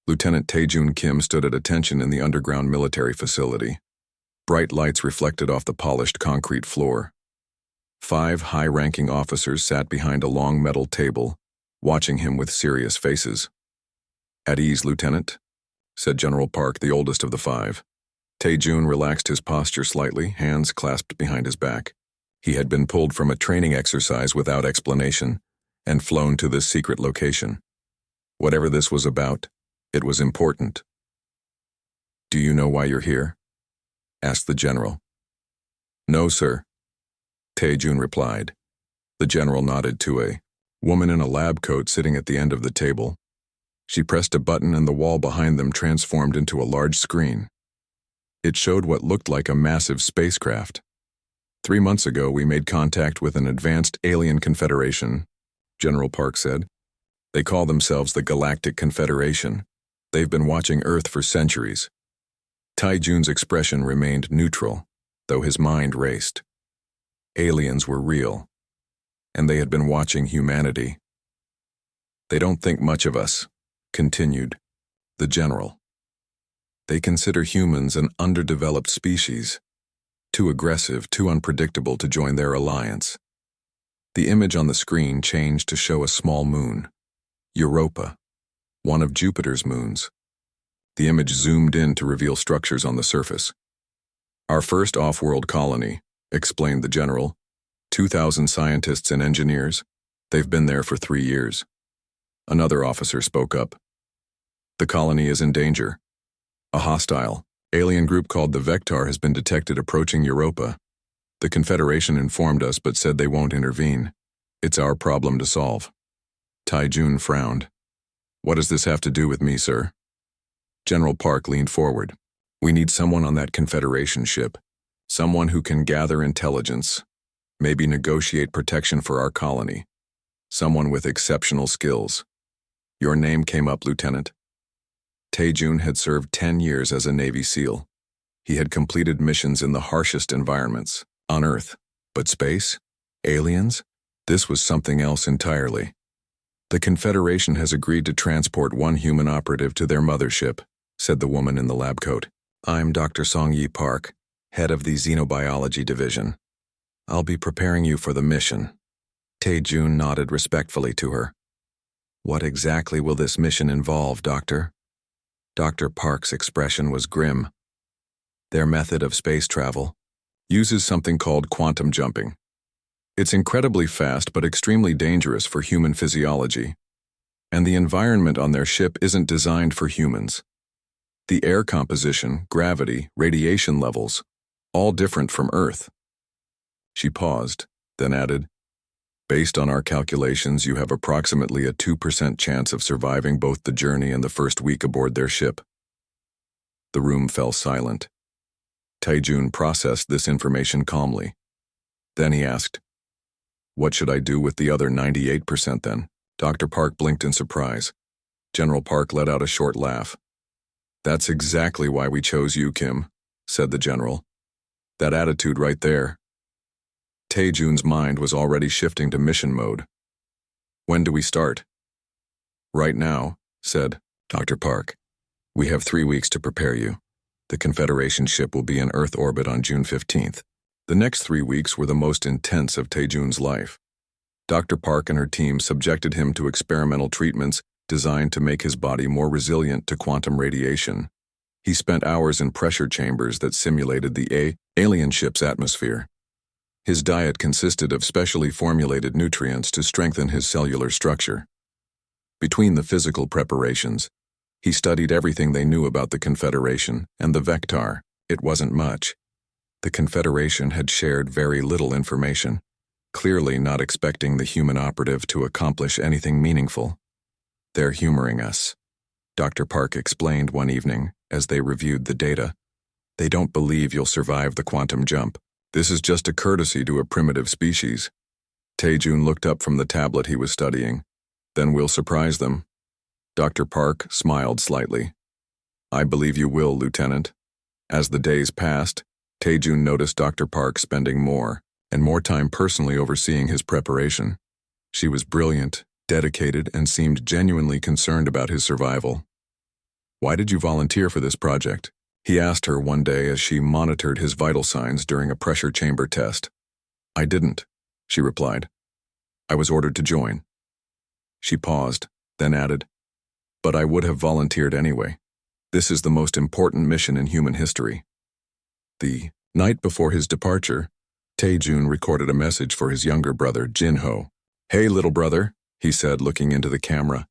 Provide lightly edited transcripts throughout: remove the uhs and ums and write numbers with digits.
Lieutenant Tae-Jun Kim stood at attention in the underground military facility. Bright lights reflected off the polished concrete floor. 5 high-ranking officers sat behind a long metal table, watching him with serious faces. "At ease, Lieutenant," said General Park, the oldest of the 5. Tae-Jun relaxed his posture slightly, hands clasped behind his back. He had been pulled from a training exercise without explanation and flown to this secret location. Whatever this was about, it was important. "Do you know why you're here?" asked the general. "No, sir," Tae-Jun replied. The general nodded to a woman in a lab coat sitting at the end of the table. She pressed a button and the wall behind them transformed into a large screen. It showed what looked like a massive spacecraft. "3 months ago, we made contact with an advanced alien confederation," General Park said. "They call themselves the Galactic Confederation. They've been watching Earth for centuries." Tae-Jun's expression remained neutral, though his mind raced. Aliens were real, and they had been watching humanity. "They don't think much of us," continued the general. "They consider humans an underdeveloped species, too aggressive, too unpredictable to join their alliance." The image on the screen changed to show a small moon, Europa, one of Jupiter's moons. The image zoomed in to reveal structures on the surface. "Our first off-world colony," explained the general. 2,000 scientists and engineers. They've been there for 3 years. Another officer spoke up. "The colony is in danger. A hostile alien group called the Vectar has been detected approaching Europa. The Confederation informed us but said they won't intervene. It's our problem to solve." Tae-Jun frowned. "What does this have to do with me, sir?" General Park leaned forward. "We need someone on that Confederation ship. Someone who can gather intelligence, maybe negotiate protection for our colony. Someone with exceptional skills. Your name came up, Lieutenant." Tae-Jun had served 10 years as a Navy SEAL. He had completed missions in the harshest environments, on Earth. But space? Aliens? This was something else entirely. "The Confederation has agreed to transport 1 human operative to their mothership," said the woman in the lab coat. "I'm Dr. Song-Yi Park, head of the Xenobiology Division. I'll be preparing you for the mission." Tae-Jun nodded respectfully to her. "What exactly will this mission involve, Doctor?" Dr. Park's expression was grim. "Their method of space travel uses something called quantum jumping. It's incredibly fast but extremely dangerous for human physiology. And the environment on their ship isn't designed for humans. The air composition, gravity, radiation levels, all different from Earth." She paused, then added, "Based on our calculations, you have approximately a 2% chance of surviving both the journey and the first week aboard their ship." The room fell silent. Tae-Jun processed this information calmly. Then he asked, "What should I do with the other 98% then?" Dr. Park blinked in surprise. General Park let out a short laugh. "That's exactly why we chose you, Kim," said the general. "That attitude right there." Tae-Jun's mind was already shifting to mission mode. "When do we start?" "Right now," said Dr. Park. "We have 3 weeks to prepare you. The Confederation ship will be in Earth orbit on June 15th. The next 3 weeks were the most intense of Tae-Jun's life. Dr. Park and her team subjected him to experimental treatments designed to make his body more resilient to quantum radiation. He spent hours in pressure chambers that simulated the alien ship's atmosphere. His diet consisted of specially formulated nutrients to strengthen his cellular structure. Between the physical preparations, he studied everything they knew about the Confederation and the Vectar. It wasn't much. The Confederation had shared very little information, clearly not expecting the human operative to accomplish anything meaningful. "They're humoring us," Dr. Park explained one evening as they reviewed the data. "They don't believe you'll survive the quantum jump. This is just a courtesy to a primitive species." Tae-Jun looked up from the tablet he was studying. "Then we'll surprise them." Dr. Park smiled slightly. "I believe you will, Lieutenant." As the days passed, Tae-Jun noticed Dr. Park spending more and more time personally overseeing his preparation. She was brilliant, dedicated, and seemed genuinely concerned about his survival. Why did you volunteer for this project? He asked her one day as she monitored his vital signs during a pressure chamber test. I didn't, she replied. I was ordered to join. She paused, then added, but I would have volunteered anyway. This is the most important mission in human history. The night before his departure, Tae-jun recorded a message for his younger brother, Jin-ho. Hey, little brother, he said, looking into the camera.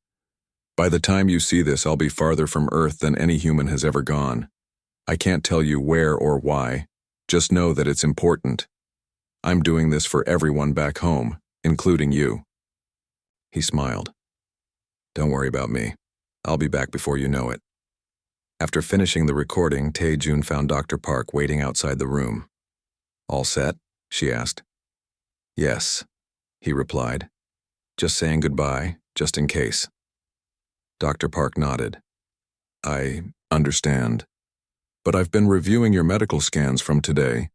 By the time you see this, I'll be farther from Earth than any human has ever gone. I can't tell you where or why. Just know that it's important. I'm doing this for everyone back home, including you. He smiled. Don't worry about me. I'll be back before you know it. After finishing the recording, Tae-jun found Dr. Park waiting outside the room. All set? She asked. Yes, he replied. Just saying goodbye, just in case. Dr. Park nodded. I understand. But I've been reviewing your medical scans from today.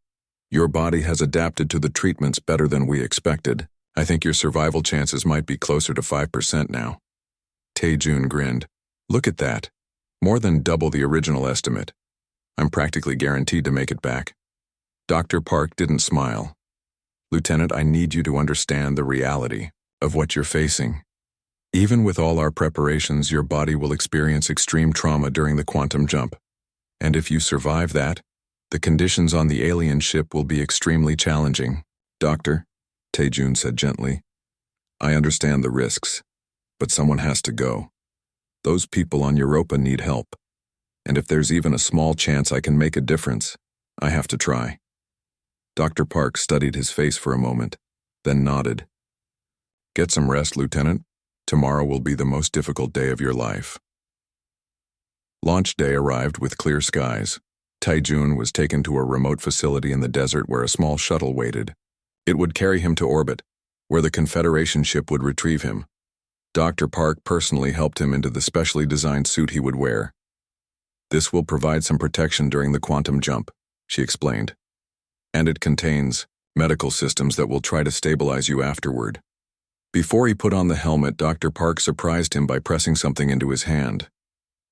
Your body has adapted to the treatments better than we expected. I think your survival chances might be closer to 5% now. Tae-jun grinned. Look at that. More than double the original estimate. I'm practically guaranteed to make it back. Dr. Park didn't smile. Lieutenant, I need you to understand the reality of what you're facing. Even with all our preparations, your body will experience extreme trauma during the quantum jump. And if you survive that, the conditions on the alien ship will be extremely challenging. Doctor, Tae-jun said gently, I understand the risks, but someone has to go. Those people on Europa need help. And if there's even a small chance I can make a difference, I have to try. Dr. Park studied his face for a moment, then nodded. Get some rest, Lieutenant. Tomorrow will be the most difficult day of your life. Launch day arrived with clear skies. Tae-jun was taken to a remote facility in the desert where a small shuttle waited. It would carry him to orbit, where the Confederation ship would retrieve him. Dr. Park personally helped him into the specially designed suit he would wear. This will provide some protection during the quantum jump, she explained. And it contains medical systems that will try to stabilize you afterward. Before he put on the helmet, Dr. Park surprised him by pressing something into his hand.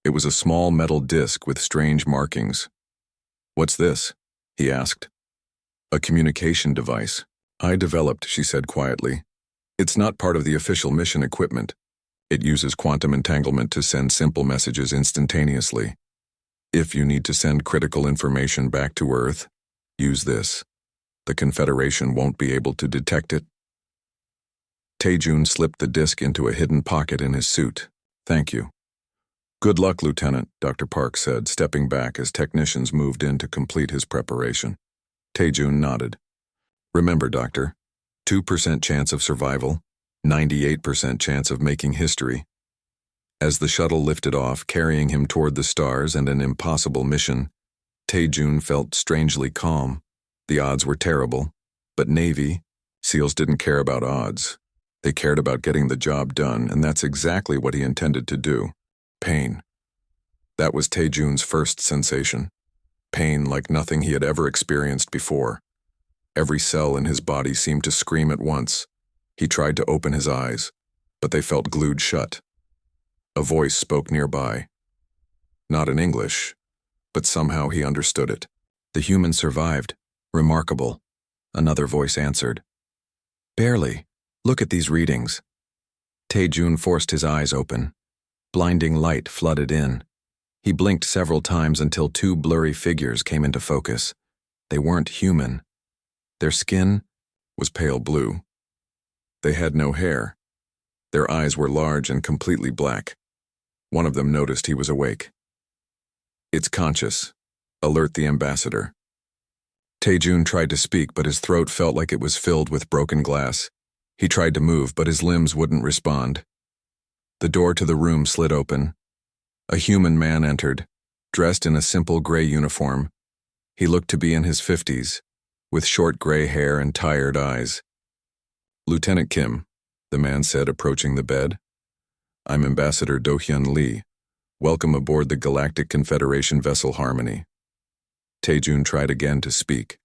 It was a small metal disc with strange markings. What's this? He asked. A communication device. I developed, she said quietly. It's not part of the official mission equipment. It uses quantum entanglement to send simple messages instantaneously. If you need to send critical information back to Earth, use this. The Confederation won't be able to detect it. Tae-jun slipped the disc into a hidden pocket in his suit. Thank you. Good luck, Lieutenant, Dr. Park said, stepping back as technicians moved in to complete his preparation. Tae-jun nodded. Remember, Doctor, 2% chance of survival, 98% chance of making history. As the shuttle lifted off, carrying him toward the stars and an impossible mission, Tae-jun felt strangely calm. The odds were terrible, but Navy, SEALs didn't care about odds. They cared about getting the job done, and that's exactly what he intended to do. Pain. That was Tae-jun's first sensation. Pain like nothing he had ever experienced before. Every cell in his body seemed to scream at once. He tried to open his eyes, but they felt glued shut. A voice spoke nearby. Not in English, but somehow he understood it. The human survived. Remarkable. Another voice answered. Barely. Look at these readings. Tae-jun forced his eyes open. Blinding light flooded in. He blinked several times until two blurry figures came into focus. They weren't human. Their skin was pale blue. They had no hair. Their eyes were large and completely black. One of them noticed he was awake. It's conscious. Alert the ambassador. Tae-jun tried to speak, but his throat felt like it was filled with broken glass. He tried to move, but his limbs wouldn't respond. The door to the room slid open. A human man entered, dressed in a simple gray uniform. He looked to be in his 50s, with short gray hair and tired eyes. Lieutenant Kim, the man said, approaching the bed. I'm Ambassador Do-hyun Lee. Welcome aboard the Galactic Confederation vessel Harmony. Tae-jun tried again to speak.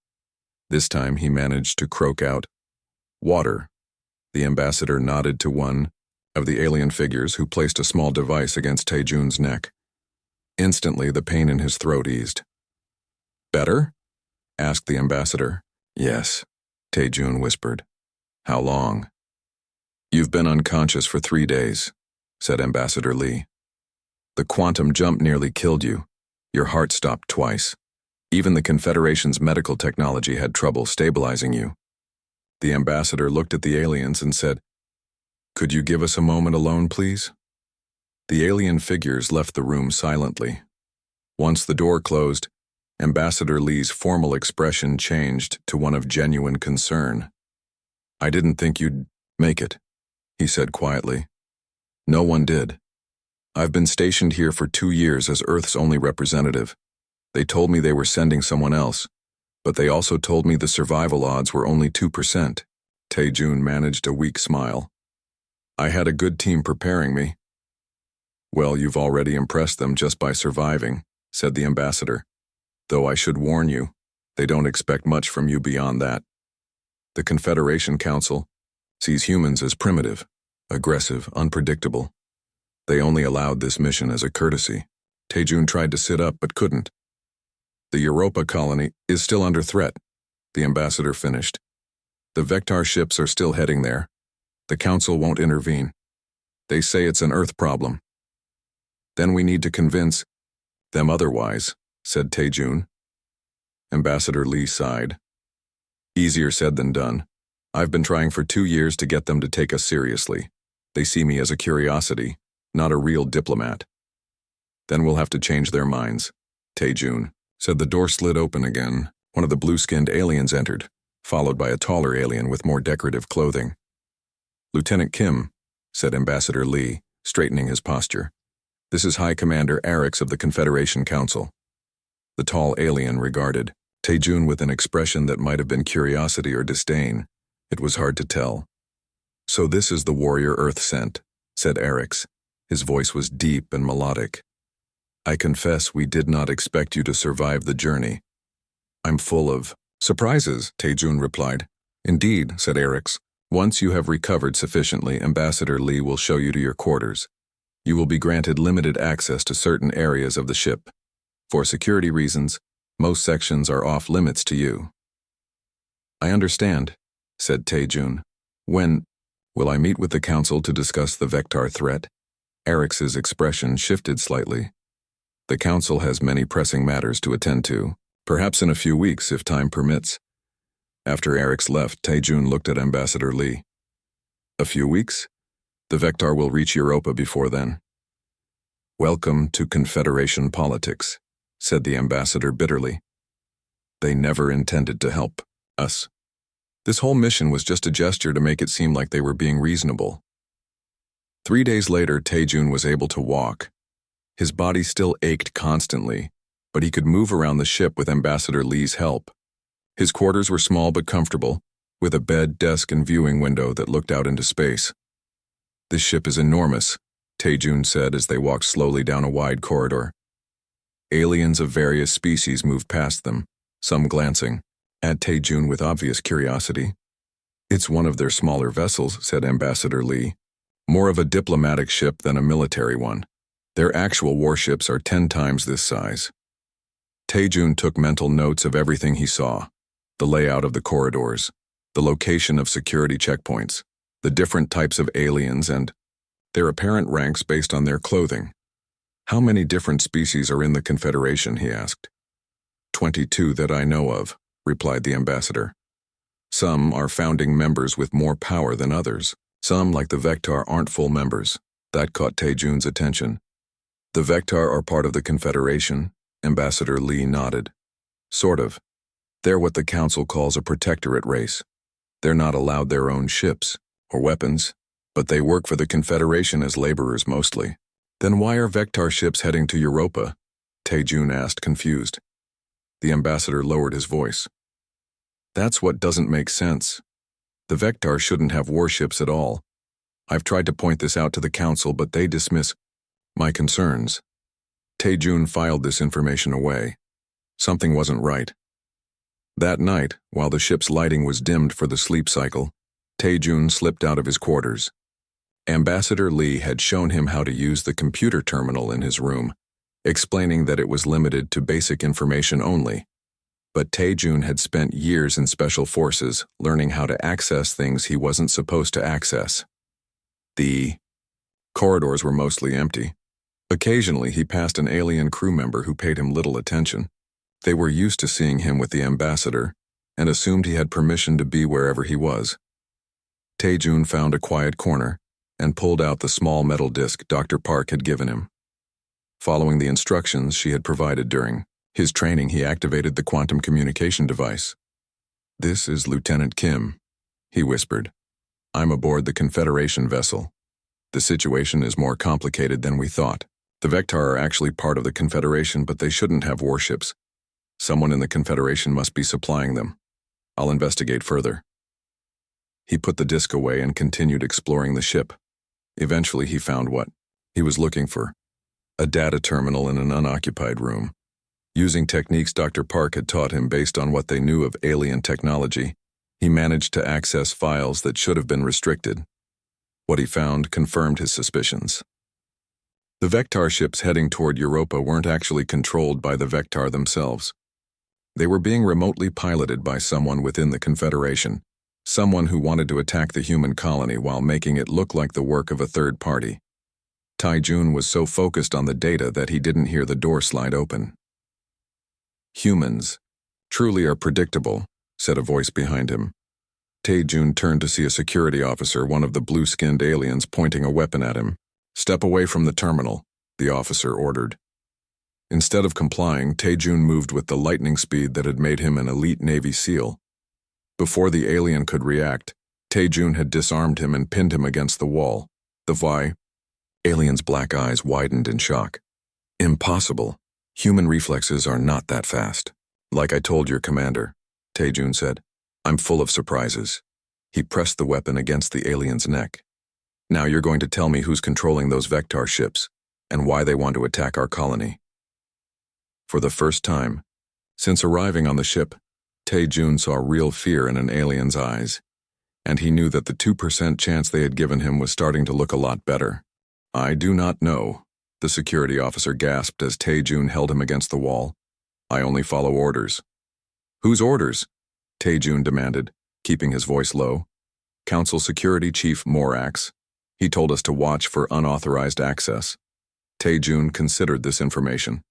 This time he managed to croak out, Water. The ambassador nodded to one of the alien figures who placed a small device against Tae-jun's neck. Instantly, the pain in his throat eased. "Better?" asked the ambassador. "Yes," Tae-Jun whispered. "How long?" "You've been unconscious for 3 days," said Ambassador Lee. "The quantum jump nearly killed you. Your heart stopped twice. Even the Confederation's medical technology had trouble stabilizing you." The ambassador looked at the aliens and said, "Could you give us a moment alone, please?" The alien figures left the room silently. Once the door closed, Ambassador Lee's formal expression changed to one of genuine concern. "I didn't think you'd make it," he said quietly. "No one did. I've been stationed here for 2 years as Earth's only representative. They told me they were sending someone else, but they also told me the survival odds were only 2%. Tae-Jun managed a weak smile. "I had a good team preparing me." "Well, you've already impressed them just by surviving," said the ambassador. "Though I should warn you, they don't expect much from you beyond that. The Confederation Council sees humans as primitive, aggressive, unpredictable. They only allowed this mission as a courtesy." Tae-Jun tried to sit up but couldn't. "The Europa colony is still under threat," the ambassador finished. "The Vector ships are still heading there. The Council won't intervene. They say it's an Earth problem. Then we need to convince them otherwise," said Tae-Jun. Ambassador Lee sighed. "Easier said than done. I've been trying for 2 years to get them to take us seriously. They see me as a curiosity, not a real diplomat." "Then we'll have to change their minds," Tae-Jun said. The door slid open again. One of the blue-skinned aliens entered, followed by a taller alien with more decorative clothing. "Lieutenant Kim," said Ambassador Lee, straightening his posture. "This is High Commander Orcs of the Confederation Council." The tall alien regarded Tae-Jun with an expression that might have been curiosity or disdain. It was hard to tell. "So this is the warrior Earth sent," said Orcs. His voice was deep and melodic. "I confess we did not expect you to survive the journey." "I'm full of surprises," Tae-Jun replied. "Indeed," said Orcs. "Once you have recovered sufficiently, Ambassador Lee will show you to your quarters. You will be granted limited access to certain areas of the ship. For security reasons, most sections are off limits to you." "I understand," said Tae-Jun. "When will I meet with the Council to discuss the Vector threat?" Eric's expression shifted slightly. "The Council has many pressing matters to attend to, perhaps in a few weeks if time permits." After Eric's left, Tae-Jun looked at Ambassador Lee. "A few weeks? The Vector will reach Europa before then." "Welcome to Confederation politics," said the ambassador bitterly. "They never intended to help us. This whole mission was just a gesture to make it seem like they were being reasonable." 3 days later, Tae-Jun was able to walk. His body still ached constantly, but he could move around the ship with Ambassador Lee's help. His quarters were small but comfortable, with a bed, desk, and viewing window that looked out into space. "This ship is enormous," Tae-Jun said as they walked slowly down a wide corridor. Aliens of various species moved past them, some glancing at Tae-Jun with obvious curiosity. "It's one of their smaller vessels," said Ambassador Lee. "More of a diplomatic ship than a military one. Their actual warships are 10 times this size." Tae-Jun took mental notes of everything he saw: the layout of the corridors, the location of security checkpoints, the different types of aliens, and their apparent ranks based on their clothing. "How many different species are in the Confederation?" he asked. 22 that I know of," replied the ambassador. "Some are founding members with more power than others. Some, like the Vector, aren't full members." That caught Tae-Jun's attention. "The Vector are part of the Confederation?" Ambassador Lee nodded. "Sort of. They're what the Council calls a protectorate race. They're not allowed their own ships or weapons, but they work for the Confederation as laborers mostly." "Then why are Vector ships heading to Europa?" Tae-Jun asked, confused. The ambassador lowered his voice. "That's what doesn't make sense. The Vector shouldn't have warships at all. I've tried to point this out to the Council, but they dismiss my concerns." Tae-Jun filed this information away. Something wasn't right. That night, while the ship's lighting was dimmed for the sleep cycle, Tae-Jun slipped out of his quarters. Ambassador Lee had shown him how to use the computer terminal in his room. explaining that it was limited to basic information only. But Tae-jun had spent years in special forces, learning how to access things he wasn't supposed to access. The corridors were mostly empty. Occasionally, he passed an alien crew member who paid him little attention. They were used to seeing him with the ambassador and assumed he had permission to be wherever he was. Tae-jun found a quiet corner and pulled out the small metal disc Dr. Park had given him. Following the instructions she had provided during his training, he activated the quantum communication device. "This is Lieutenant Kim," he whispered. "I'm aboard the Confederation vessel. The situation is more complicated than we thought. The Vectar are actually part of the Confederation, but they shouldn't have warships. Someone in the Confederation must be supplying them. I'll investigate further." He put the disc away and continued exploring the ship. Eventually, he found what he was looking for: a data terminal in an unoccupied room. Using techniques Dr. Park had taught him based on what they knew of alien technology, he managed to access files that should have been restricted. What he found confirmed his suspicions. The Vectar ships heading toward Europa weren't actually controlled by the Vectar themselves. They were being remotely piloted by someone within the Confederation, someone who wanted to attack the human colony while making it look like the work of a third party. Tae-jun was so focused on the data that he didn't hear the door slide open. "Humans truly are predictable," said a voice behind him. Tae-jun turned to see a security officer, one of the blue-skinned aliens, pointing a weapon at him. "Step away from the terminal," the officer ordered. Instead of complying, Tae-jun moved with the lightning speed that had made him an elite Navy SEAL. Before the alien could react, Tae-jun had disarmed him and pinned him against the wall. The alien's black eyes widened in shock. "Impossible. Human reflexes are not that fast." "Like I told your commander," Tae-jun said. "I'm full of surprises." He pressed the weapon against the alien's neck. "Now you're going to tell me who's controlling those Vectar ships and why they want to attack our colony." For the first time since arriving on the ship, Tae-jun saw real fear in an alien's eyes, and he knew that the 2% chance they had given him was starting to look a lot better. "I do not know," the security officer gasped as Tae-jun held him against the wall. "I only follow orders." "Whose orders?" Tae-jun demanded, keeping his voice low. "Council Security Chief Morax. He told us to watch for unauthorized access." Tae-jun considered this information.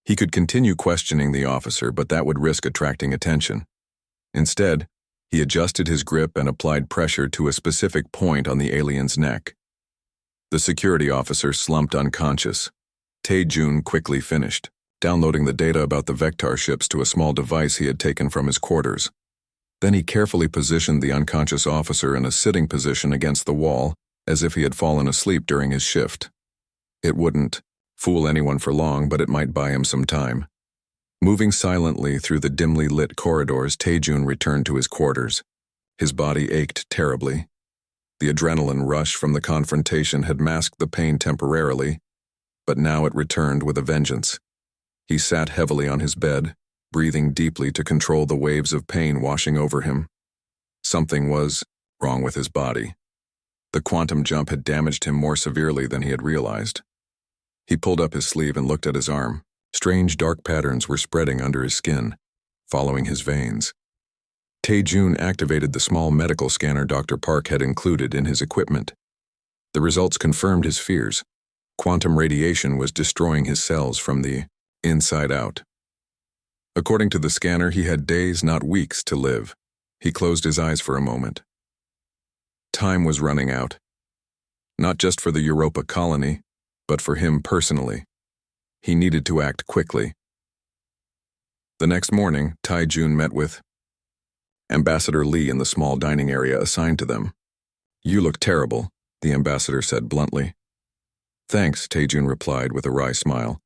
He could continue questioning the officer, but that would risk attracting attention. Instead, he adjusted his grip and applied pressure to a specific point on the alien's neck. The security officer slumped unconscious. Tae-jun quickly finished, downloading the data about the Vectar ships to a small device he had taken from his quarters. Then he carefully positioned the unconscious officer in a sitting position against the wall, as if he had fallen asleep during his shift. It wouldn't fool anyone for long, but it might buy him some time. Moving silently through the dimly lit corridors, Tae-jun returned to his quarters. His body ached terribly. The adrenaline rush from the confrontation had masked the pain temporarily, but now it returned with a vengeance. He sat heavily on his bed, breathing deeply to control the waves of pain washing over him. Something was wrong with his body. The quantum jump had damaged him more severely than he had realized. He pulled up his sleeve and looked at his arm. Strange dark patterns were spreading under his skin, following his veins. Tae-jun activated the small medical scanner Dr. Park had included in his equipment. The results confirmed his fears. Quantum radiation was destroying his cells from the inside out. According to the scanner, he had days, not weeks, to live. He closed his eyes for a moment. Time was running out. Not just for the Europa colony, but for him personally. He needed to act quickly. The next morning, Tae-jun met with Ambassador Lee in the small dining area assigned to them. "You look terrible," the ambassador said bluntly. "Thanks," Tae-jun replied with a wry smile.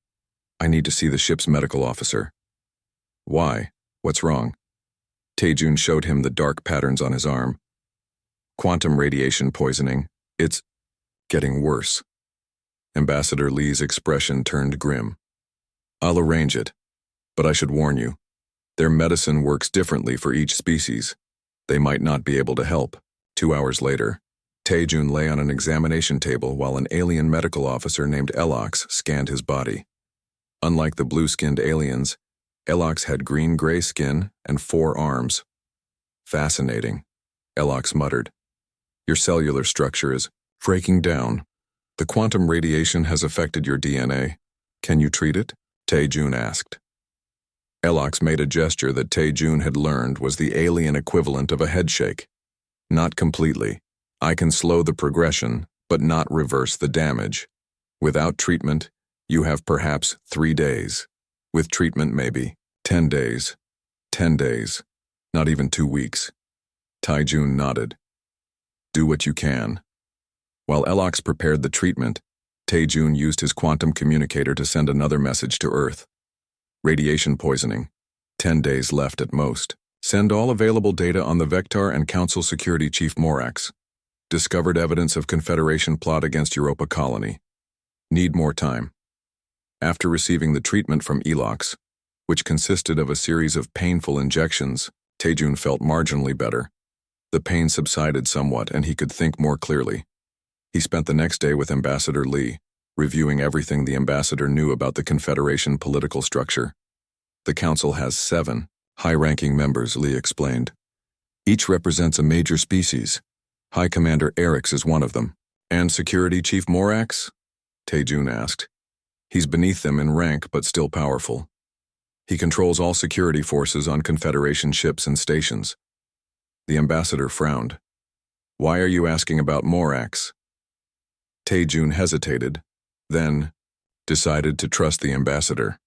"I need to see the ship's medical officer." "Why? What's wrong?" Tae-jun showed him the dark patterns on his arm. "Quantum radiation poisoning. It's getting worse." Ambassador Lee's expression turned grim. "I'll arrange it, but I should warn you. Their medicine works differently for each species. They might not be able to help." 2 hours later, Tae-jun lay on an examination table while an alien medical officer named Orcs scanned his body. Unlike the blue-skinned aliens, Elox had green-gray skin and 4 arms. Fascinating, Elox muttered. Your cellular structure is breaking down. The quantum radiation has affected your DNA. Can you treat it? Tae-Jun asked. Elox made a gesture that Tae-Jun had learned was the alien equivalent of a headshake. Not completely. I can slow the progression, but not reverse the damage. Without treatment, you have perhaps 3 days. With treatment, maybe 10 days. 10 days. Not even 2 weeks. Tae-Jun nodded. Do what you can. While Elox prepared the treatment, Tae-Jun used his quantum communicator to send another message to Earth. Radiation poisoning. 10 days left at most. Send all available data on the Vectar and Council Security Chief Morax. Discovered evidence of Confederation plot against Europa colony. Need more time. After receiving the treatment from Elox, which consisted of a series of painful injections, Tae-Jun felt marginally better. The pain subsided somewhat and he could think more clearly. He spent the next day with Ambassador Lee, reviewing everything the ambassador knew about the Confederation political structure. The council has 7 high-ranking members, Lee explained. Each represents a major species. High Commander Orcs is one of them. And Security Chief Morax? Tae-Jun asked. He's beneath them in rank but still powerful. He controls all security forces on Confederation ships and stations. The ambassador frowned. Why are you asking about Morax? Tae-Jun hesitated, then decided to trust the ambassador.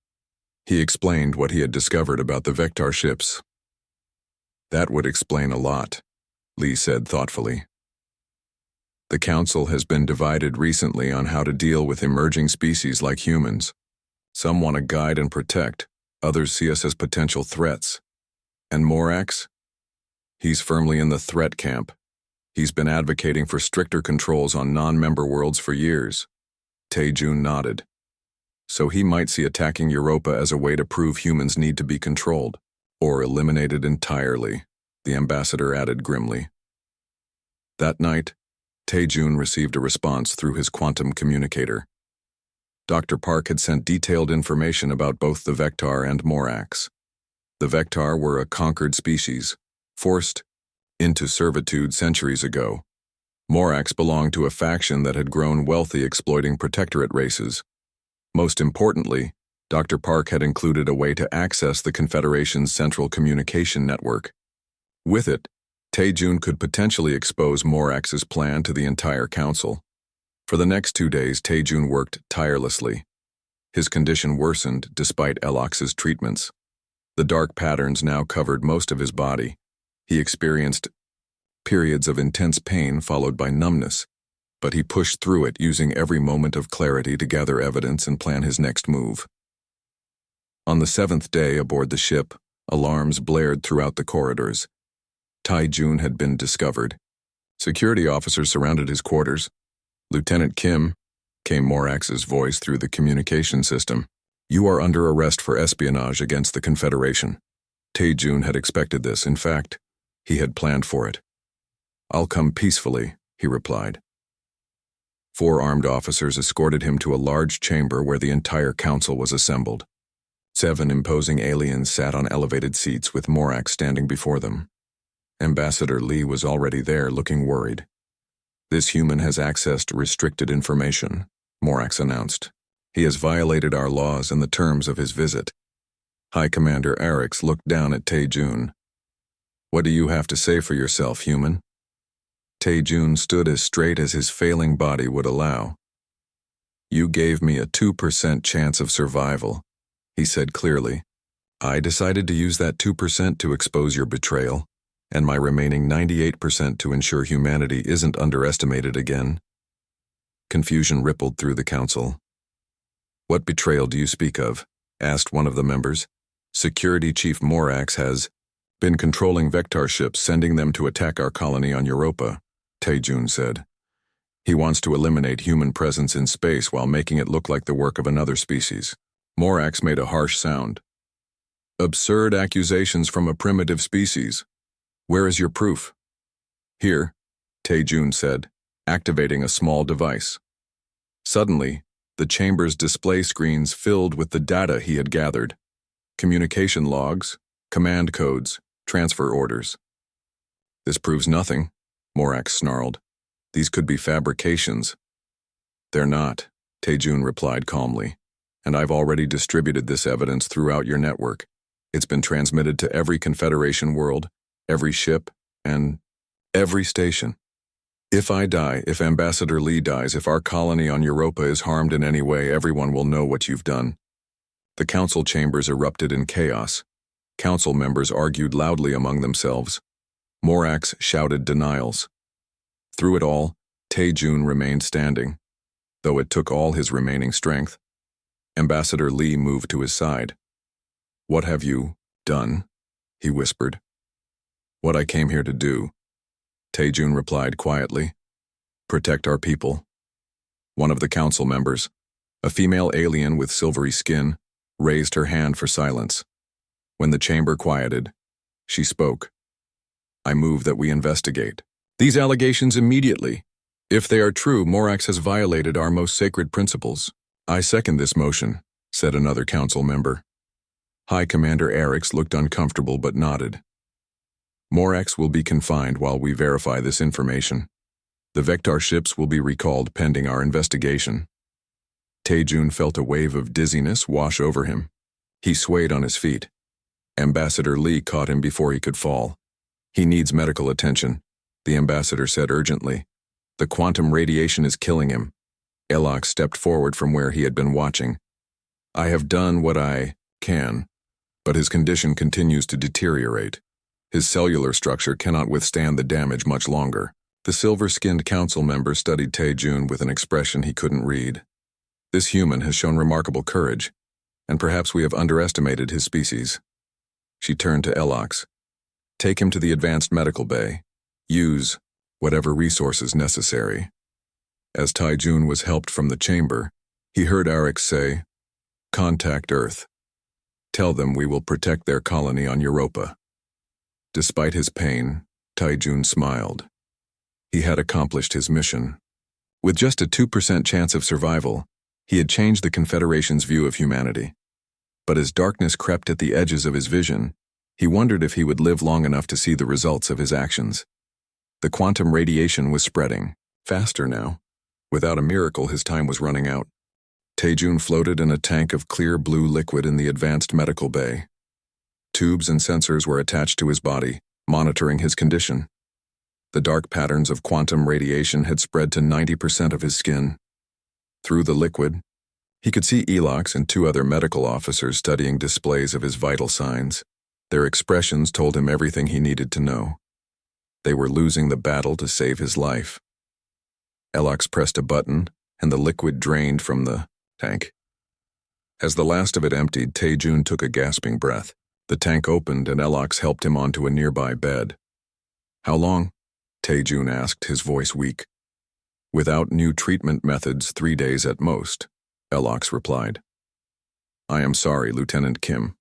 He explained what he had discovered about the Vectar ships. That would explain a lot, Lee said thoughtfully. The council has been divided recently on how to deal with emerging species like humans. Some want to guide and protect, others see us as potential threats. And Morax? He's firmly in the threat camp. He's been advocating for stricter controls on non-member worlds for years. Tae-Jun nodded. So he might see attacking Europa as a way to prove humans need to be controlled, or eliminated entirely, the ambassador added grimly. That night, Tae-Jun received a response through his quantum communicator. Dr. Park had sent detailed information about both the Vectar and Morax. The Vectar were a conquered species, forced into servitude centuries ago. Morax belonged to a faction that had grown wealthy exploiting protectorate races. Most importantly, Dr. Park had included a way to access the Confederation's central communication network. With it, Tae-Jun could potentially expose Morax's plan to the entire council. For the next 2 days, Tae-Jun worked tirelessly. His condition worsened despite Elox's treatments. The dark patterns now covered most of his body. He experienced periods of intense pain followed by numbness, but he pushed through it using every moment of clarity to gather evidence and plan his next move. On the 7th day aboard the ship, alarms blared throughout the corridors. Tae-Jun had been discovered. Security officers surrounded his quarters. Lieutenant Kim, came Morax's voice through the communication system. You are under arrest for espionage against the Confederation. Tae-Jun had expected this. In fact, he had planned for it. I'll come peacefully, he replied. 4 armed officers escorted him to a large chamber where the entire council was assembled. 7 imposing aliens sat on elevated seats with Morax standing before them. Ambassador Lee was already there, looking worried. This human has access to restricted information, Morax announced. He has violated our laws and the terms of his visit. High Commander Orcs looked down at Tae-Jun. What do you have to say for yourself, human? Tae-Jun stood as straight as his failing body would allow. You gave me a 2% chance of survival, he said clearly. I decided to use that 2% to expose your betrayal, and my remaining 98% to ensure humanity isn't underestimated again. Confusion rippled through the council. What betrayal do you speak of? Asked one of the members. Security Chief Morax has been controlling Vectar ships, sending them to attack our colony on Europa, Tae-Jun said. He wants to eliminate human presence in space while making it look like the work of another species. Morax made a harsh sound. Absurd accusations from a primitive species. Where is your proof? Here, Tae-Jun said, activating a small device. Suddenly, The chamber's display screens filled with the data he had gathered. Communication logs, command codes, transfer orders. This proves nothing, Morax snarled. These could be fabrications. They're not, Taejun replied calmly. And I've already distributed this evidence throughout your network. It's been transmitted to every Confederation world, every ship, and every station. If I die, if Ambassador Lee dies, if our colony on Europa is harmed in any way, everyone will know what you've done. The council chambers erupted in chaos. Council members argued loudly among themselves. Morax shouted denials. Through it all, Taejun remained standing, though it took all his remaining strength. Ambassador Lee moved to his side. "What have you done?" he whispered. "What I came here to do," Taejun replied quietly. "Protect our people." One of the council members, a female alien with silvery skin, raised her hand for silence. When the chamber quieted, she spoke. "I move that we investigate these allegations immediately. If they are true, Morax has violated our most sacred principles." "I second this motion," said another council member. High Commander Eric's looked uncomfortable but nodded. "Morax will be confined while we verify this information. The Vector ships will be recalled pending our investigation." Taejun felt a wave of dizziness wash over him. He swayed on his feet. Ambassador Lee caught him before he could fall. "He needs medical attention," the ambassador said urgently. "The quantum radiation is killing him." Elox stepped forward from where he had been watching. "I have done what I can, but his condition continues to deteriorate. His cellular structure cannot withstand the damage much longer." The silver-skinned council member studied Taejun with an expression he couldn't read. "This human has shown remarkable courage, and perhaps we have underestimated his species." She turned to Elox. "Take him to the advanced medical bay. Use whatever resources necessary." As Taejun was helped from the chamber, he heard Arik say, "Contact Earth. Tell them we will protect their colony on Europa." Despite his pain, Taejun smiled. He had accomplished his mission. With just a 2% chance of survival, he had changed the Confederation's view of humanity. But as darkness crept at the edges of his vision, he wondered if he would live long enough to see the results of his actions. The quantum radiation was spreading, faster now. Without a miracle, his time was running out. Taejun floated in a tank of clear blue liquid in the advanced medical bay. Tubes and sensors were attached to his body, monitoring his condition. The dark patterns of quantum radiation had spread to 90% of his skin. Through the liquid, he could see Elox and 2 other medical officers studying displays of his vital signs. Their expressions told him everything he needed to know. They were losing the battle to save his life. Elox pressed a button, and the liquid drained from the tank. As the last of it emptied, Taejun took a gasping breath. The tank opened, and Elox helped him onto a nearby bed. "How long?" Taejun asked, his voice weak. "Without new treatment methods, 3 days at most," Elox replied. "I am sorry, Lieutenant Kim.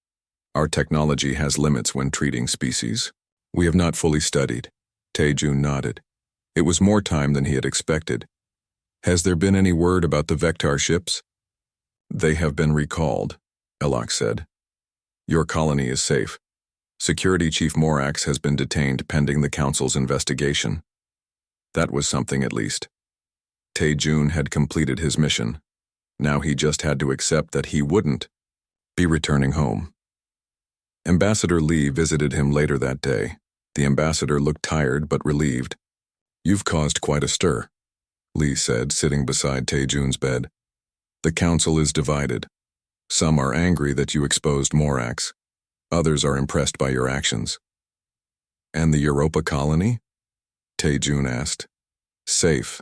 Our technology has limits when treating species. We have not fully studied." Taejun nodded. It was more time than he had expected. "Has there been any word about the Vector ships?" "They have been recalled," Elox said. "Your colony is safe. Security Chief Morax has been detained pending the Council's investigation." That was something at least. Taejun had completed his mission. Now he just had to accept that he wouldn't be returning home. Ambassador Lee visited him later that day. The ambassador looked tired but relieved. "You've caused quite a stir," Lee said, sitting beside Taejun's bed. "The Council is divided. Some are angry that you exposed Morax. Others are impressed by your actions." "And the Europa colony?" Taejun asked. "Safe.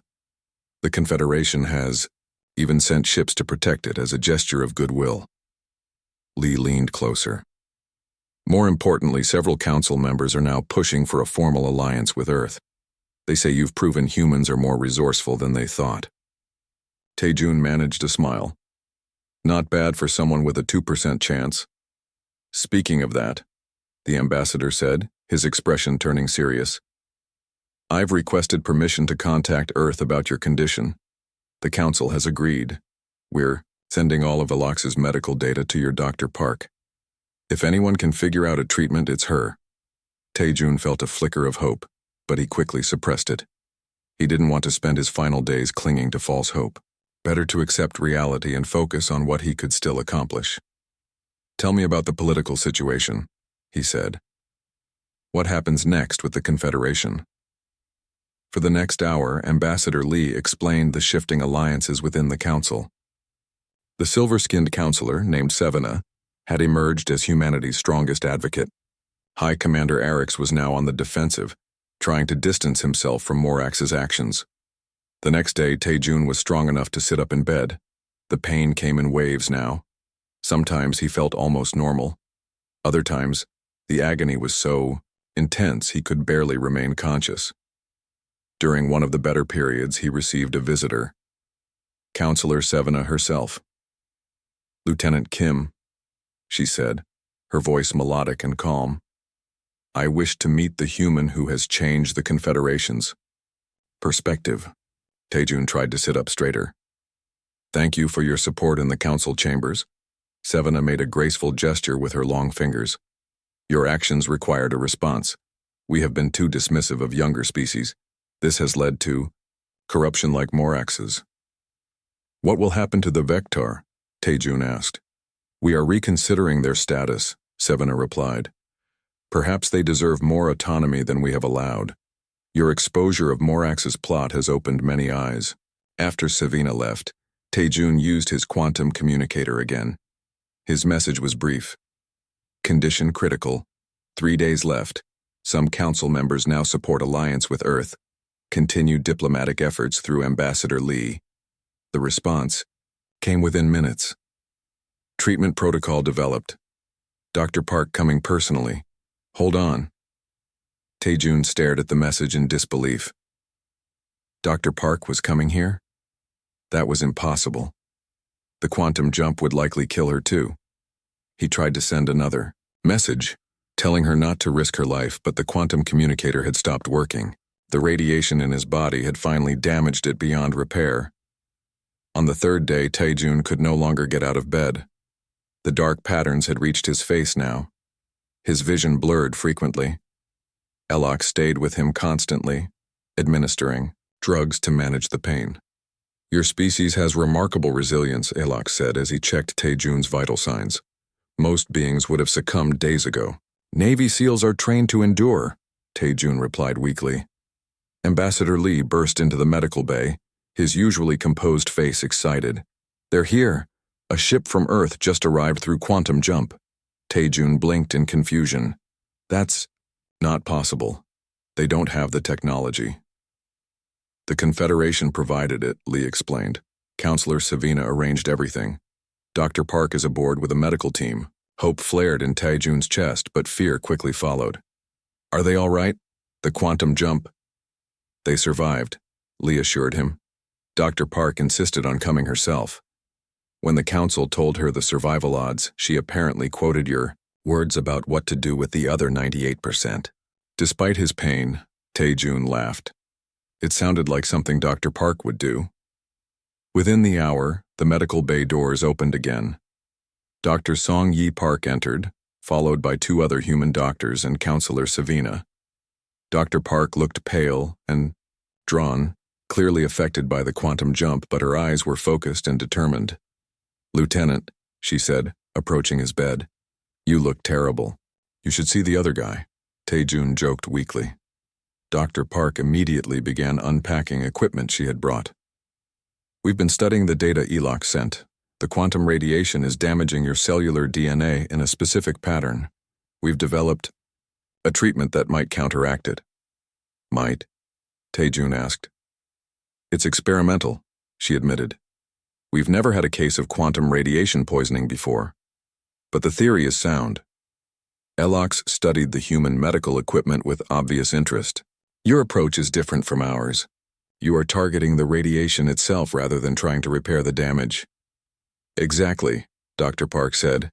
The Confederation has even sent ships to protect it as a gesture of goodwill." Lee leaned closer. "More importantly, several council members are now pushing for a formal alliance with Earth. They say you've proven humans are more resourceful than they thought." Taejun managed a smile. "Not bad for someone with a 2% chance." "Speaking of that," the ambassador said, his expression turning serious, "I've requested permission to contact Earth about your condition. The Council has agreed. We're sending all of Alox's medical data to your Dr. Park. If anyone can figure out a treatment, it's her. Taejun felt a flicker of hope, but he quickly suppressed it. He didn't want to spend his final days clinging to false hope. Better to accept reality and focus on what he could still accomplish. Tell me about the political situation, he said. What happens next with the Confederation? For the next hour, Ambassador Lee explained the shifting alliances within the Council. The silver-skinned counselor, named Sevena, had emerged as humanity's strongest advocate. High Commander Orcs was now on the defensive, trying to distance himself from Morax's actions. The next day, Taejun was strong enough to sit up in bed. The pain came in waves now. Sometimes he felt almost normal. Other times, the agony was so intense he could barely remain conscious. During one of the better periods, he received a visitor. Counselor Sevena herself. Lieutenant Kim, she said, her voice melodic and calm. I wish to meet the human who has changed the Confederation's perspective. Taejun tried to sit up straighter. Thank you for your support in the council chambers. Sevena made a graceful gesture with her long fingers. Your actions required a response. We have been too dismissive of younger species. This has led to corruption like Morax's. What will happen to the Vector? Taejun asked. We are reconsidering their status, Sevena replied. Perhaps they deserve more autonomy than we have allowed. Your exposure of Morax's plot has opened many eyes. After Sevena left, Taejun used his quantum communicator again. His message was brief. Condition critical. 3 days left. Some council members now support alliance with Earth. Continue diplomatic efforts through Ambassador Lee. The response came within minutes. Treatment protocol developed. Dr. Park coming personally. Hold on. Taejun stared at the message in disbelief. Dr. Park was coming here? That was impossible. The quantum jump would likely kill her too. He tried to send another message, telling her not to risk her life, but the quantum communicator had stopped working. The radiation in his body had finally damaged it beyond repair. On the third day, Taejun could no longer get out of bed. The dark patterns had reached his face now. His vision blurred frequently. Elox stayed with him constantly, administering drugs to manage the pain. Your species has remarkable resilience, Elox said as he checked Taejun's vital signs. Most beings would have succumbed days ago. Navy SEALs are trained to endure, Taejun replied weakly. Ambassador Lee burst into the medical bay, his usually composed face excited. They're here. A ship from Earth just arrived through quantum jump. Taejun blinked in confusion. That's not possible. They don't have the technology. The Confederation provided it, Lee explained. Counselor Sevena arranged everything. Dr. Park is aboard with a medical team. Hope flared in Taejun's chest, but fear quickly followed. Are they all right? The quantum jump. They survived, Lee assured him. Dr. Park insisted on coming herself. When the council told her the survival odds, she apparently quoted your words about what to do with the other 98%. Despite his pain, Taejun laughed. It sounded like something Dr. Park would do. Within the hour, the medical bay doors opened again. Dr. Song Yi Park entered, followed by 2 other human doctors and Counselor Sevena. Dr. Park looked pale and drawn, clearly affected by the quantum jump, but her eyes were focused and determined. Lieutenant, she said, approaching his bed. You look terrible. You should see the other guy. Taejun joked weakly. Dr. Park immediately began unpacking equipment she had brought. We've been studying the data Elox sent. The quantum radiation is damaging your cellular DNA in a specific pattern. We've developed a treatment that might counteract it. Might? Taejun asked. It's experimental, she admitted. We've never had a case of quantum radiation poisoning before. But the theory is sound. Elox studied the human medical equipment with obvious interest. Your approach is different from ours. You are targeting the radiation itself rather than trying to repair the damage. Exactly, Dr. Park said.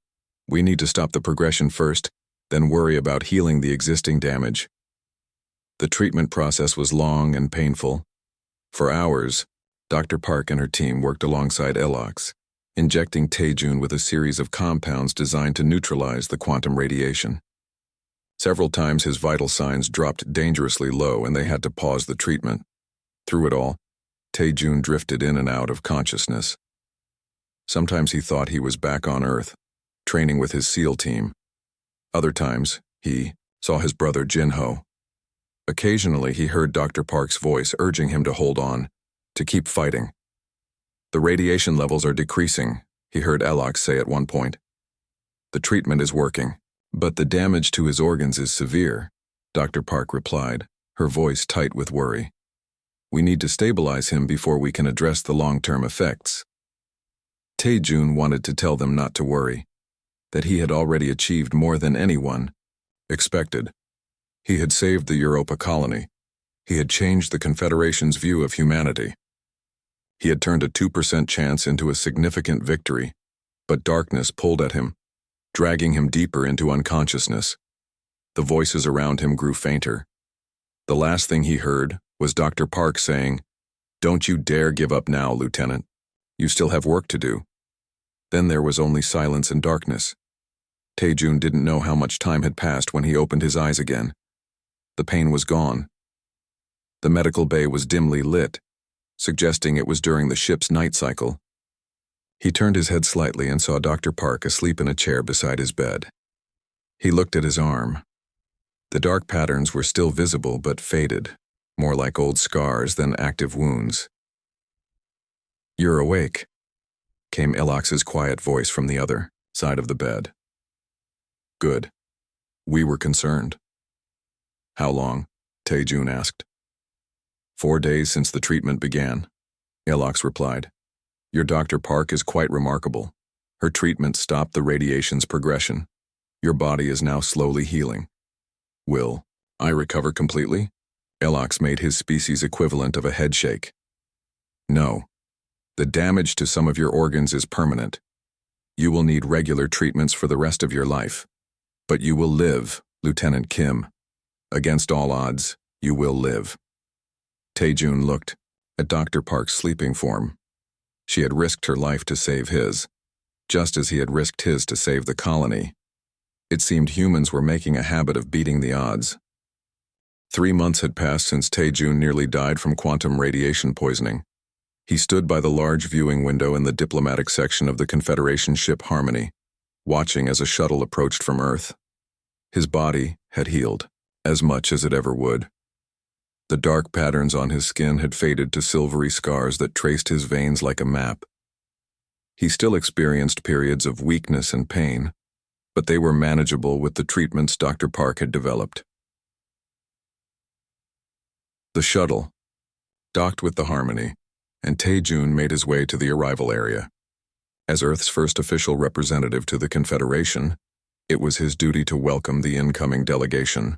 We need to stop the progression first, then worry about healing the existing damage. The treatment process was long and painful. For hours, Dr. Park and her team worked alongside Elox, injecting Taejun with a series of compounds designed to neutralize the quantum radiation. Several times his vital signs dropped dangerously low and they had to pause the treatment. Through it all, Taejun drifted in and out of consciousness. Sometimes he thought he was back on Earth, training with his SEAL team. Other times, he saw his brother Jinho. Occasionally, he heard Dr. Park's voice urging him to hold on, to keep fighting. "The radiation levels are decreasing," he heard Alox say at one point. "The treatment is working, but the damage to his organs is severe," Dr. Park replied, her voice tight with worry. "We need to stabilize him before we can address the long-term effects." Taejun wanted to tell them not to worry, that he had already achieved more than anyone expected. He had saved the Europa colony. He had changed the Confederation's view of humanity. He had turned a 2% chance into a significant victory, but darkness pulled at him, dragging him deeper into unconsciousness. The voices around him grew fainter. The last thing he heard was Dr. Park saying, "Don't you dare give up now, Lieutenant. You still have work to do." Then there was only silence and darkness. Taejun didn't know how much time had passed when he opened his eyes again. The pain was gone. The medical bay was dimly lit, suggesting it was during the ship's night cycle. He turned his head slightly and saw Dr. Park asleep in a chair beside his bed. He looked at his arm. The dark patterns were still visible but faded, more like old scars than active wounds. "You're awake," came Elox's quiet voice from the other side of the bed. "Good. We were concerned." "How long?" Taejun asked. 4 days since the treatment began," Elox replied. "Your Dr. Park is quite remarkable. Her treatment stopped the radiation's progression. Your body is now slowly healing." "Will I recover completely?" Elox made his species equivalent of a headshake. "No. The damage to some of your organs is permanent. You will need regular treatments for the rest of your life. But you will live, Lieutenant Kim. Against all odds, you will live." Taejun looked at Dr. Park's sleeping form. She had risked her life to save his, just as he had risked his to save the colony. It seemed humans were making a habit of beating the odds. 3 months had passed since Taejun nearly died from quantum radiation poisoning. He stood by the large viewing window in the diplomatic section of the Confederation ship Harmony, watching as a shuttle approached from Earth. His body had healed, as much as it ever would. The dark patterns on his skin had faded to silvery scars that traced his veins like a map. He still experienced periods of weakness and pain, but they were manageable with the treatments Dr. Park had developed. The shuttle docked with the Harmony, and Taejun made his way to the arrival area. As Earth's first official representative to the Confederation, it was his duty to welcome the incoming delegation.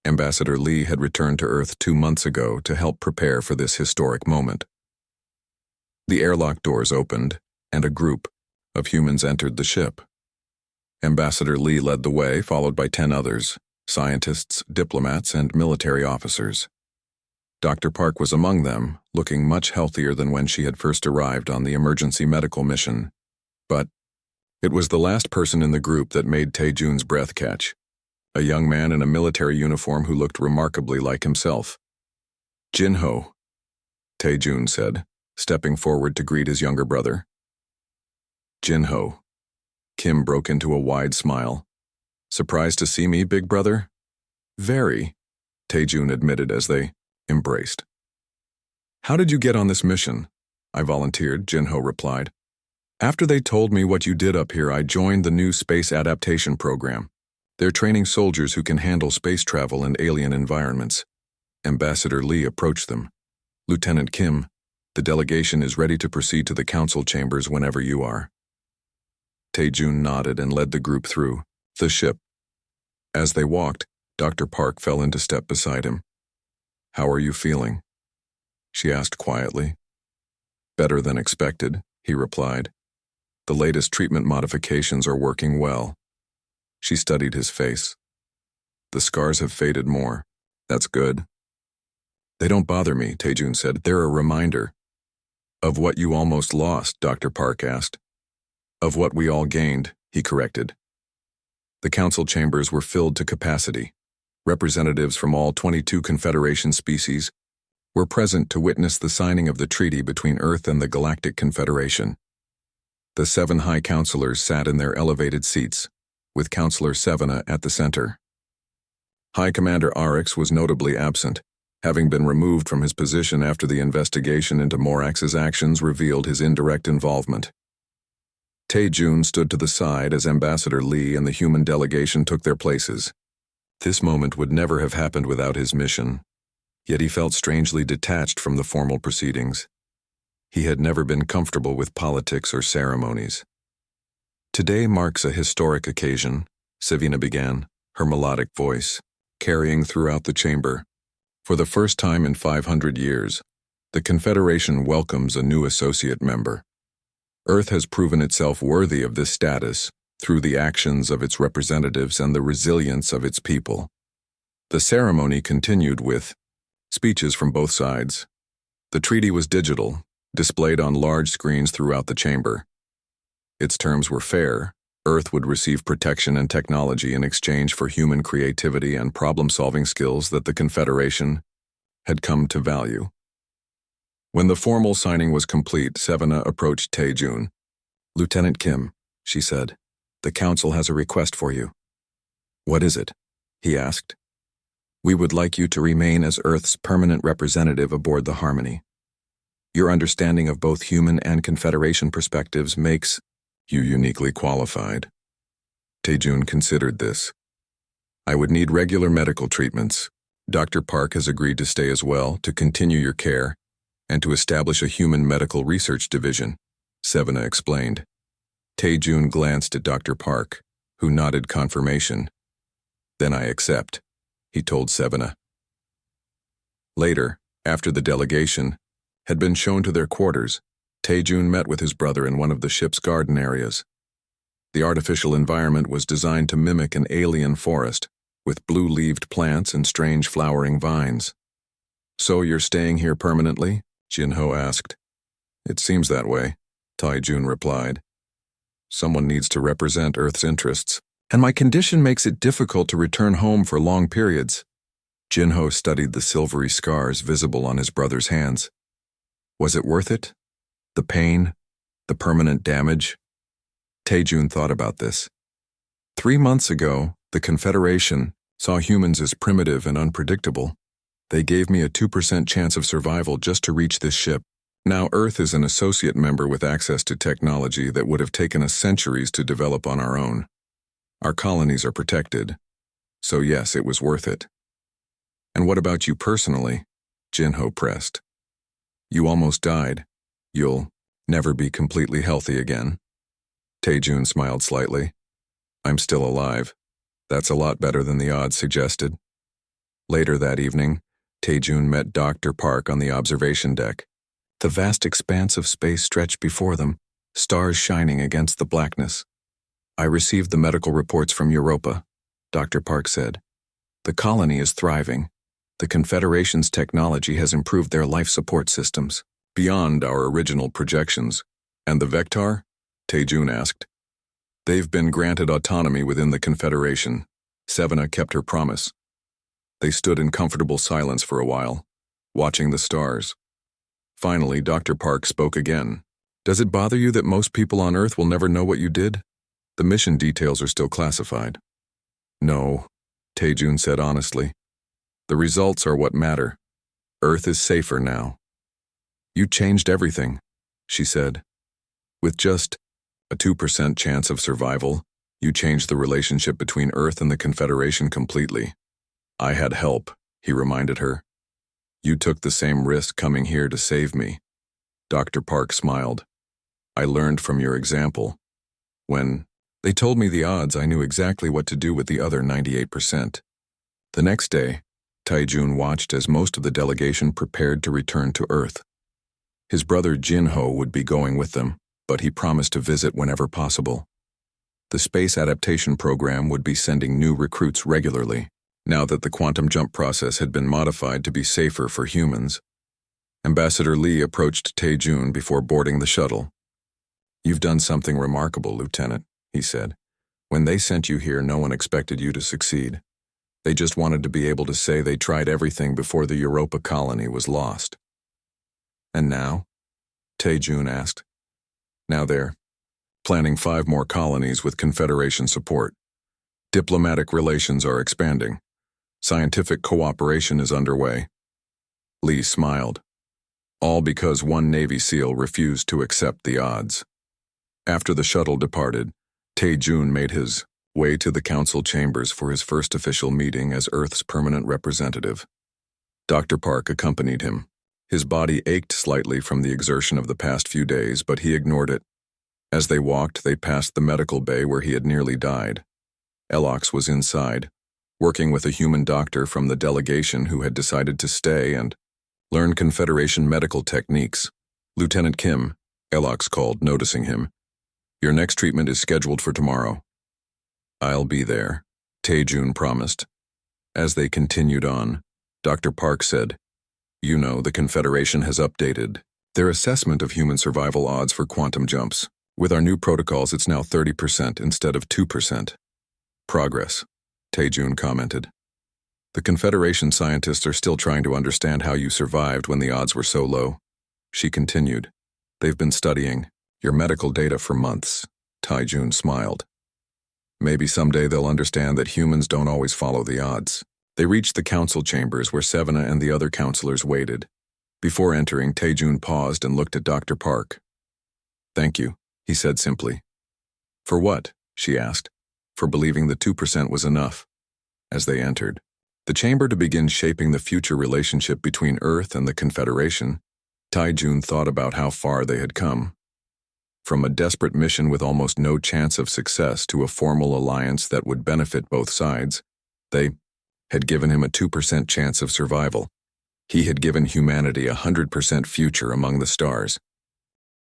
Ambassador Lee had returned to Earth 2 months ago to help prepare for this historic moment. The airlock doors opened, and a group of humans entered the ship. Ambassador Lee led the way, followed by 10 others, scientists, diplomats, and military officers. Dr. Park was among them, looking much healthier than when she had first arrived on the emergency medical mission. But it was the last person in the group that made Taejun's breath catch. A young man in a military uniform who looked remarkably like himself. "Jinho," Taejun said, stepping forward to greet his younger brother. "Jinho." Kim broke into a wide smile. "Surprised to see me, big brother?" "Very," Taejun admitted as they embraced. "How did you get on this mission?" "I volunteered," Jinho replied. "After they told me what you did up here, I joined the new space adaptation program. They're training soldiers who can handle space travel and alien environments." Ambassador Lee approached them. "Lieutenant Kim, the delegation is ready to proceed to the council chambers whenever you are." Taejun nodded and led the group through the ship. As they walked, Dr. Park fell into step beside him. "How are you feeling?" she asked quietly. "Better than expected," he replied. "The latest treatment modifications are working well." She studied his face. "The scars have faded more. That's good." "They don't bother me," Taejun said. "They're a reminder." Of what you almost lost, Dr. Park asked. Of what we all gained, he corrected. The council chambers were filled to capacity. Representatives from all 22 Confederation species were present to witness the signing of the treaty between Earth and the Galactic Confederation. The 7 High Counselors sat in their elevated seats, with Counselor Sevena at the center. High Commander Orcs was notably absent, having been removed from his position after the investigation into Morax's actions revealed his indirect involvement. Tae-Jun stood to the side as Ambassador Lee and the human delegation took their places. This moment would never have happened without his mission, yet he felt strangely detached from the formal proceedings. He had never been comfortable with politics or ceremonies. Today marks a historic occasion, Sevena began, her melodic voice carrying throughout the chamber. For the first time in 500 years, the Confederation welcomes a new associate member. Earth has proven itself worthy of this status through the actions of its representatives and the resilience of its people. The ceremony continued with speeches from both sides. The treaty was digital, displayed on large screens throughout the chamber. Its terms were fair. Earth would receive protection and technology in exchange for human creativity and problem-solving skills that the Confederation had come to value. When the formal signing was complete, Sevena approached Tae-Jun. "Lieutenant Kim," she said, "the Council has a request for you." "What is it?" he asked. "We would like you to remain as Earth's permanent representative aboard the Harmony. Your understanding of both human and Confederation perspectives makes you uniquely qualified." Tae-Jun considered this. "I would need regular medical treatments. Dr. Park has agreed to stay as well, to continue your care, and to establish a human medical research division," Sevena explained. Tae-Jun glanced at Dr. Park, who nodded confirmation. "Then I accept," he told Sevena. Later, after the delegation had been shown to their quarters, Tae-Jun met with his brother in one of the ship's garden areas. The artificial environment was designed to mimic an alien forest, with blue-leaved plants and strange flowering vines. "So you're staying here permanently?" Jin-Ho asked. "It seems that way," Tae-Jun replied. "Someone needs to represent Earth's interests, and my condition makes it difficult to return home for long periods." Jin-Ho studied the silvery scars visible on his brother's hands. Was it worth it? The pain? The permanent damage? Tae-Jun thought about this. 3 months ago, the Confederation saw humans as primitive and unpredictable. They gave me a 2% chance of survival just to reach this ship. Now Earth is an associate member with access to technology that would have taken us centuries to develop on our own. Our colonies are protected. So yes, it was worth it. "And what about you personally?" Jin-Ho pressed. "You almost died. You'll never be completely healthy again." Tae-Jun smiled slightly. "I'm still alive. That's a lot better than the odds suggested." Later that evening, Tae-Jun met Dr. Park on the observation deck. The vast expanse of space stretched before them, stars shining against the blackness. "I received the medical reports from Europa," Dr. Park said. "The colony is thriving. The Confederation's technology has improved their life support systems beyond our original projections." "And the Vector?" Tae-Jun asked. "They've been granted autonomy within the Confederation." Sevena kept her promise. They stood in comfortable silence for a while, watching the stars. Finally, Dr. Park spoke again. "Does it bother you that most people on Earth will never know what you did? The mission details are still classified." "No," Tae-Jun said honestly. "The results are what matter. Earth is safer now." "You changed everything," she said. "With just a 2% chance of survival, you changed the relationship between Earth and the Confederation completely." "I had help," he reminded her. "You took the same risk coming here to save me." Dr. Park smiled. "I learned from your example. When they told me the odds, I knew exactly what to do with the other 98%. The next day, Tae-Jun watched as most of the delegation prepared to return to Earth. His brother Jin-Ho would be going with them, but he promised to visit whenever possible. The space adaptation program would be sending new recruits regularly, now that the quantum jump process had been modified to be safer for humans. Ambassador Lee approached Tae-jun before boarding the shuttle. "You've done something remarkable, Lieutenant," he said. "When they sent you here, no one expected you to succeed. They just wanted to be able to say they tried everything before the Europa colony was lost." "And now?" Tae-jun asked. "Now they're planning 5 more colonies with Confederation support. Diplomatic relations are expanding. Scientific cooperation is underway." Lee smiled. All because one Navy SEAL refused to accept the odds. After the shuttle departed, Tae-jun made his way to the council chambers for his first official meeting as Earth's permanent representative. Dr. Park accompanied him. His body ached slightly from the exertion of the past few days, but he ignored it. As they walked, they passed the medical bay where he had nearly died. Elox was inside, working with a human doctor from the delegation who had decided to stay and learn Confederation medical techniques. "Lieutenant Kim," Elox called, noticing him. "Your next treatment is scheduled for tomorrow." "I'll be there," Tae-jun promised. As they continued on, Dr. Park said, "You know, the Confederation has updated their assessment of human survival odds for quantum jumps. With our new protocols, it's now 30% instead of 2%. "Progress," Tae-jun commented. "The Confederation scientists are still trying to understand how you survived when the odds were so low." She continued, "They've been studying your medical data for months." Tae-jun smiled. "Maybe someday they'll understand that humans don't always follow the odds." They reached the council chambers where Sevena and the other counselors waited. Before entering, Tae-jun paused and looked at Dr. Park. "Thank you," he said simply. "For what?" she asked. "For believing the 2% was enough." As they entered the chamber to begin shaping the future relationship between Earth and the Confederation, Tae-jun thought about how far they had come. From a desperate mission with almost no chance of success to a formal alliance that would benefit both sides, they had given him a 2% chance of survival. He had given humanity a 100% future among the stars.